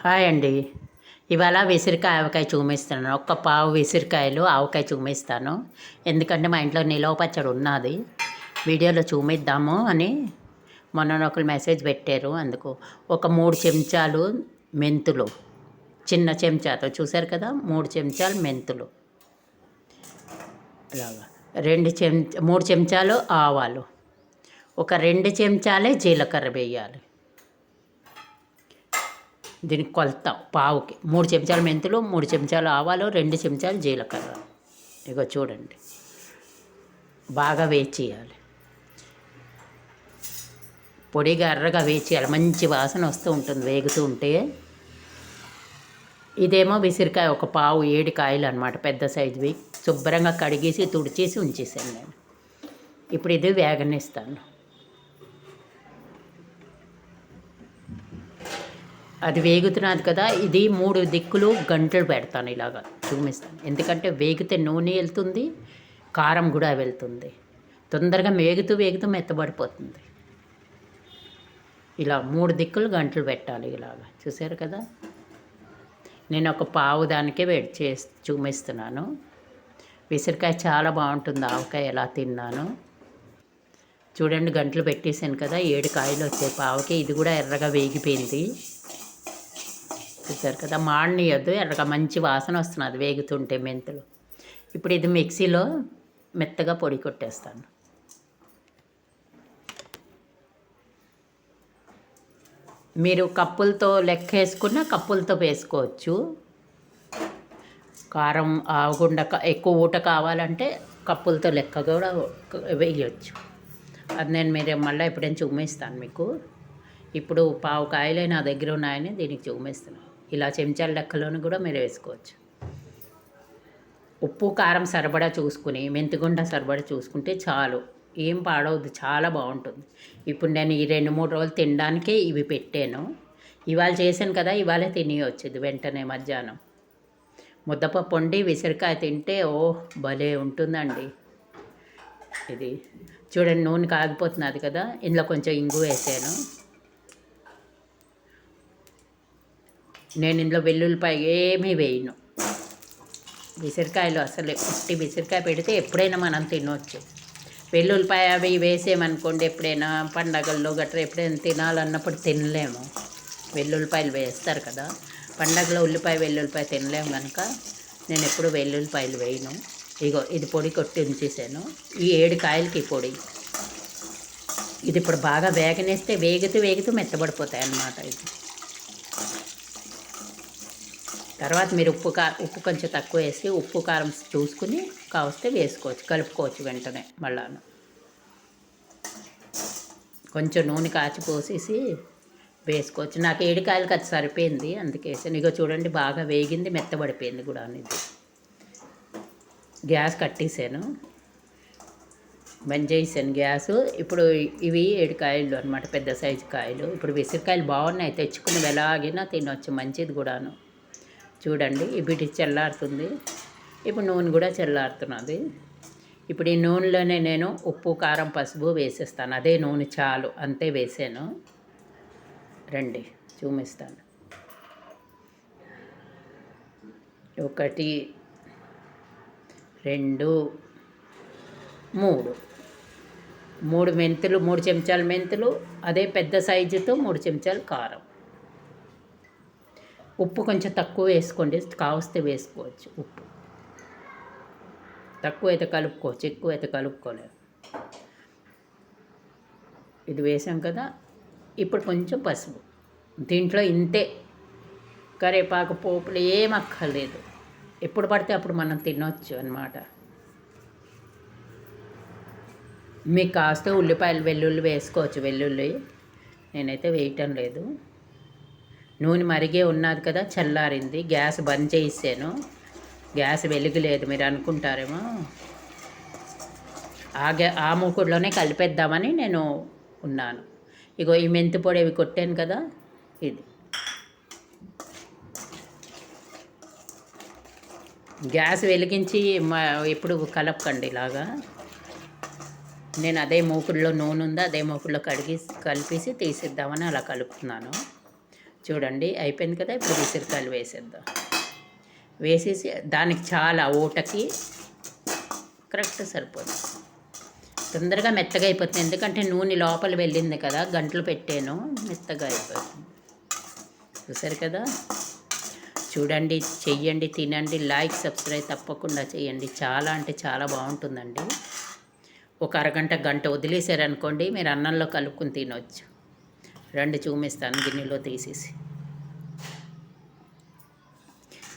Hi అండి. ఇవాళ విసిరికాయ ఆవకాయ చూపిస్తున్నాను. ఒక్క పావు విసిరికాయలు ఆవకాయ చూపిస్తాను. ఎందుకంటే మా ఇంట్లో నిలవ పచ్చడి ఉన్నది. వీడియోలో చూపిద్దాము అని మొన్న ఒకరు మెసేజ్ పెట్టారు. అందుకు ఒక 3 చెంచాలు మెంతులు, చిన్న చెంచాతో చూసారు కదా, 3 చెంచాలు మెంతులు, అలాగా 3 చెంచాలు ఆవాలు, ఒక 2 చెంచాలే జీలకర్ర వేయాలి. దీనికి కొలత పావుకి 3 చెంచాలు మెంతులు, 3 చెంచాలు ఆవాలు, 2 చెంచాలు జీలకర్ర. ఇగో చూడండి, బాగా వేచేయాలి. పొడిగా ఎర్రగా వేచేయాలి. మంచి వాసన వస్తూ ఉంటుంది వేగుతూ ఉంటే. ఇదేమో విసిరికాయ ఒక పావు 7 కాయలు అనమాట, పెద్ద సైజువి. శుభ్రంగా కడిగేసి తుడిచేసి ఉంచేసాను నేను. ఇప్పుడు ఇది వేగనిస్తాను. అది వేగుతున్నది కదా, ఇది 3 దిక్కులు గంటలు పెడతాను, ఇలాగా చూపిస్తాను. ఎందుకంటే వేగితే నూనె వెళ్తుంది, కారం కూడా వెళ్తుంది. తొందరగా వేగుతూ మెత్తబడిపోతుంది. ఇలా 3 దిక్కులు గంటలు పెట్టాలి. ఇలాగా చూసారు కదా, నేను ఒక పావు దానికే వేడి చేసి చూపిస్తున్నాను. విసిరికాయ చాలా బాగుంటుంది. ఆవకాయ ఎలా తిన్నాను చూడండి. గంటలు పెట్టేసాను కదా, 7 కాయలు వచ్చాయి పావుకి. ఇది కూడా ఎర్రగా వేగిపోయింది. చూసారు కదా, మాడనీయద్దు, ఎర్రగా మంచి వాసన వస్తున్నది వేగుతుంటే మెంతులు. ఇప్పుడు ఇది మిక్సీలో మెత్తగా పొడి కొట్టేస్తాను. మీరు కప్పులతో లెక్క వేసుకున్న కప్పులతో వేసుకోవచ్చు. కారం ఆవకుండా ఎక్కువ ఊట కావాలంటే కప్పులతో లెక్క కూడా వేయచ్చు. అది నేను మీరు మళ్ళీ ఎప్పుడైనా చూపిస్తాను మీకు. ఇప్పుడు పావు కాయలే నా దగ్గర ఉన్నాయని దీనికి చూపిస్తున్నాను. ఇలా చెంచాల లెక్కలోని కూడా మీరు వేసుకోవచ్చు. ఉప్పు కారం సరిపడా చూసుకుని, మెంతిగుండ సరిపడా చూసుకుంటే చాలు. ఏం పాడవద్దు, చాలా బాగుంటుంది. ఇప్పుడు నేను ఈ 2-3 రోజులు తినడానికే ఇవి పెట్టాను. ఇవాళ చేశాను కదా, ఇవాళే తినేయొచ్చేది వెంటనే మధ్యాహ్నం. ముద్దపప్పు వండి విసిరికాయ తింటే భలే ఉంటుందండి. ఇది చూడండి, నూనె కాగిపోతున్నది కదా, ఇందులో కొంచెం ఇంగు వేసాను. నేను ఇందులో వెల్లుల్లిపాయ ఏమీ వేయను. విసిరికాయలు అసలు ఉట్టి విసిరికాయ పెడితే ఎప్పుడైనా మనం తినవచ్చు. వెల్లుల్లిపాయ అవి వేసేమనుకోండి, ఎప్పుడైనా పండగల్లో గట్రా ఎప్పుడైనా తినాలన్నప్పుడు తినలేము. వెల్లుల్లిపాయలు వేస్తారు కదా, పండగలో ఉల్లిపాయ వెల్లుల్లిపాయ తినలేము కనుక నేను ఎప్పుడు వెల్లుల్లిపాయలు వేయను. ఇగో ఇది పొడి కొట్టి ఉంచేసాను. ఈ 7 కాయలకి పొడి. ఇది ఇప్పుడు బాగా వేగనేస్తే వేగుతూ మెత్తబడిపోతాయి అన్నమాట. ఇది తర్వాత మీరు ఉప్పు కొంచెం తక్కువ వేసి ఉప్పు కారం చూసుకుని కావస్తే వేసుకోవచ్చు, కలుపుకోవచ్చు వెంటనే. మళ్ళాను కొంచెం నూనె కాచిపోసేసి వేసుకోవచ్చు. నాకు 7 కాయలకి అది సరిపోయింది, అందుకే వేసాను. ఇగో చూడండి, బాగా వేగింది, మెత్తబడిపోయింది కూడా అనేది. గ్యాస్ కట్టేసాను, బంద్ చేసాను గ్యాసు. ఇప్పుడు ఇవి 7 కాయలు అనమాట, పెద్ద సైజు కాయలు. ఇప్పుడు విసిరికాయలు బాగున్నాయి, తెచ్చుకుని ఎలాగినా తినవచ్చు, మంచిది కూడాను. చూడండి, ఇప్పుడు చల్లారుతుంది. ఇప్పుడు నూనె కూడా చల్లారుతున్నది. ఇప్పుడు ఈ నూనెలోనే నేను ఉప్పు కారం పసుపు వేసేస్తాను. అదే నూనె చాలు, అంతే వేసాను. రండి చూపిస్తాను. 1 2 3 మెంతులు, 3 చెంచాలు మెంతులు, అదే పెద్ద సైజుతో 3 చెంచాలు కారం. ఉప్పు కొంచెం తక్కువ వేసుకోండి, కావస్తే వేసుకోవచ్చు. ఉప్పు తక్కువ అయితే కలుపుకోవచ్చు, ఎక్కువ అయితే కలుపుకోలేము. ఇది వేసాం కదా, ఇప్పుడు కొంచెం పసుపు. దీంట్లో ఇంతే, కరివేపాకు పోపులు ఏం అక్కర్లేదు. ఎప్పుడు పడితే అప్పుడు మనం తినొచ్చు అన్నమాట. మీకు కాస్తే ఉల్లిపాయలు వెల్లుల్లి వేసుకోవచ్చు. వెల్లుల్లి నేనైతే వేయటం లేదు. నూనె మరిగే ఉన్నది కదా, చల్లారింది. గ్యాస్ బంద్ చేసాను, గ్యాస్ వెలుగులేదు. మీరు అనుకుంటారేమో ఆ మూకుడులోనే కలిపేద్దామని నేను ఉన్నాను. ఇగో ఈ మెంతి పొడి ఇవి కొట్టాను కదా, ఇది గ్యాస్ వెలిగించి ఎప్పుడు కలపకండి ఇలాగా. నేను అదే మూకుడులో నూనె ఉందా, అదే మూకుడులో కలిపేసి తీసిద్దామని అలా కలుపుతున్నాను. చూడండి అయిపోయింది కదా. ఇప్పుడు ఉసిరికాయలు వేసేద్దాం. వేసేసి దానికి చాలా ఊటకి కరెక్ట్ సరిపోతుంది. తొందరగా మెత్తగా అయిపోతుంది, ఎందుకంటే నూనె లోపల వెళ్ళింది కదా, గంటలు పెట్టాను, మెత్తగా అయిపోతుంది. చూసారు కదా. చూడండి, చెయ్యండి, తినండి, లైక్ సబ్స్క్రైబ్ తప్పకుండా చేయండి. చాలా అంటే చాలా బాగుంటుందండి. ఒక అరగంట గంట వదిలేసారనుకోండి, మీరు అన్నంలో కలుపుకుని తినవచ్చు. రండి చూపిస్తాను గిన్నెలో తీసేసి.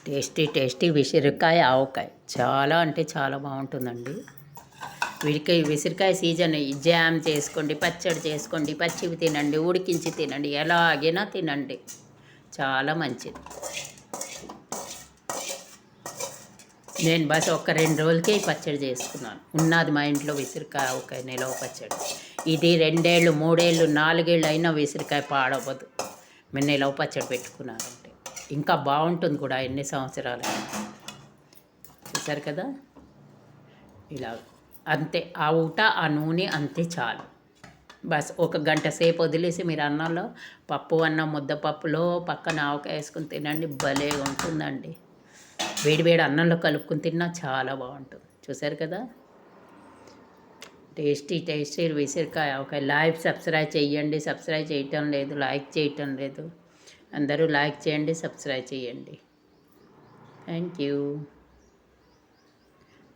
టేస్టీ టేస్టీ విసిరికాయ ఆవకాయ చాలా అంటే చాలా బాగుంటుందండి. వీడికి విసిరికాయ సీజన్. జామ్ చేసుకోండి, పచ్చడి చేసుకోండి, పచ్చివి తినండి, ఉడికించి తినండి, ఎలాగైనా తినండి, చాలా మంచిది. నేను బస్ ఒక 2 రోజులకే ఈ పచ్చడి చేసుకున్నాను. ఉన్నది మా ఇంట్లో విసిరికాయ ఆవకాయ నిలవ పచ్చడి. ఇది 2 ఏళ్ళు 3 ఏళ్ళు 4 ఏళ్ళు అయినా విసిరికాయ పాడవదు. మేము నిలవ పచ్చడి పెట్టుకున్నానంటే ఇంకా బాగుంటుంది కూడా ఎన్ని సంవత్సరాలు. చూసారు కదా. ఇలా అంతే, ఆ ఊట ఆ నూనె అంతే చాలు. బస్ ఒక గంట సేపు వదిలేసి మీరు అన్నంలో పప్పు అన్నం ముద్దపప్పులో పక్కన ఆవకాయ వేసుకుని తినండి, భలే ఉంటుందండి. వేడివేడి అన్నంలో కలుపుకుని తిన్నా చాలా బాగుంటుంది. చూసారు కదా. టేస్టీ టేస్టీ విసిరికాయ ఆవకాయ. లైక్ సబ్స్క్రైబ్ చేయండి. సబ్స్క్రైబ్ చేయటం లేదు, లైక్ చేయటం లేదు. అందరూ లైక్ చేయండి, సబ్స్క్రైబ్ చేయండి. Thank you.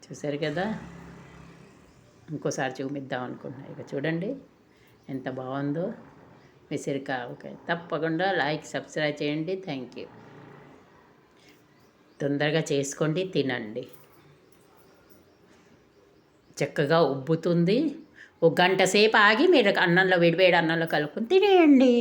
చూసారు కదా. ఇంకోసారి చూపిద్దాం అనుకుంటున్నా. ఇక చూడండి ఎంత బాగుందో విసిరికాయ ఆవకాయ. తప్పకుండా లైక్ సబ్స్క్రైబ్ చేయండి. Thank you. తొందరగా చేసుకోండి, తినండి. చక్కగా ఉబ్బుతుంది. ఒక గంట సేపు ఆగి మీరు అన్నంలో వేడివేడి అన్నంలో కలుపుకొని తినేయండి.